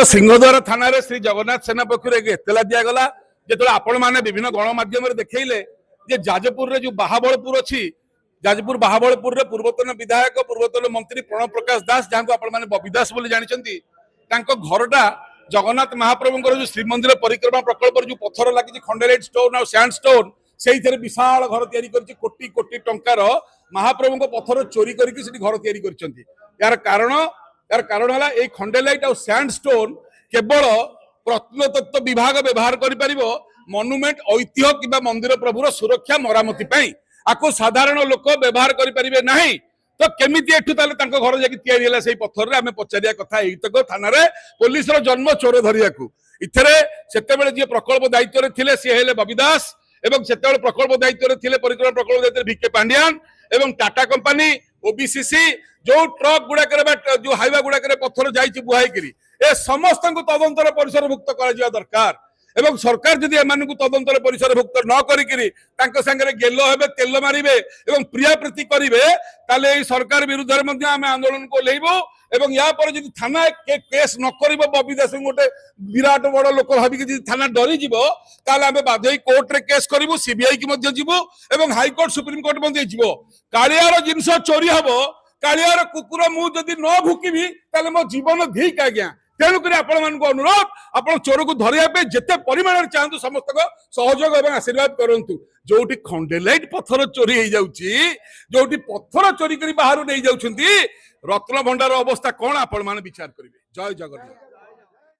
सिंहद्वार थाना श्री जगन्नाथ सेना पक्ष एतला दिगला जो आपण मैंने विभिन्न गणमाध्यम देखले जाजपुर जो बाहाबलपुर अच्छी जाजपुर बाहाबलपुर पूर्वतन विधायक पूर्वतन मंत्री प्रणव प्रकाश दास जहाँ को आपण बबी दास जानते घरटा जगन्नाथ महाप्रभुंर जो श्रीमंदिर परिक्रमा प्रकल्प जो पत्थर लगी खंडेलाइट स्टोन और सैंड स्टोन से विशाल घर तैयारी कोटी कोटी टंकार महाप्रभु पत्थर चोरी करके घर तैयारी यार कारण है खंडेलाइट और सैंड स्टोन केवल प्रत्नतत्व विभाग व्यवहार कर मनुमेंट ऐतिह्य कि मंदिर प्रभुर सुरक्षा मरामती आपको साधारण लोक व्यवहार करें ना तो केमिति एठु ताले तांको घर जाकी तयारी होला सेही पत्थर रे हमें पचारिया कथा एतक थाना रे पुलिस रो जन्म चोर धरिया को इथरे सेतेबेले जे प्रकल्प दायित्व रे थिले से हेले बबिदास एवं सेतेबेले प्रकल्प दायित्व रे थिले परिक्रम प्रकल्प दायित्व भिके पांड्यान एवं टाटा कंपनी ओबीसीसी जो ट्रक गुडा करे जो हाईवा गुडा करे पत्थर जाईची बुहाई करी ए समस्त को तदंतर परिसर भुक्त करा जिया दरकार एवं सरकार जदि एमानकु तदंतर परिसर भुक्त न करिकिरी तांको संगे गेलो हेबे तेल मारिबे एवं प्रिया प्रीति करिवे ताले एई सरकार विरुद्ध रे मध्ये आमे आंदोलन को लेइबो एवं या पर जदि थाना केस न करिवो बबी दास गोटे विराट बड़ लोक भाबी कि जदि थाना डरी जिवो ताले आमे बाध्य कोर्ट रे केस करिवो सीबीआई की मध्ये जिवो एवं हाई कोर्ट सुप्रीम कोर्ट मध्ये जिवो कालियार जिंस चोरी हबो कालियार कुकुर मु जदि न भुकिबी ताले मो जीवन धीक आज्ञा तेणुक अनुरोध आप चोर को धरने जिते परिमाण चाहतु समस्त सहयोग और आशीर्वाद करूँ जो खंडेलाइट पत्थर चोरी हो जो पत्थर चोरी कर बाहर नहीं जाऊँ रत्न भंडार अवस्था कौन आपण विचार करेंगे। जय जगन्नाथ।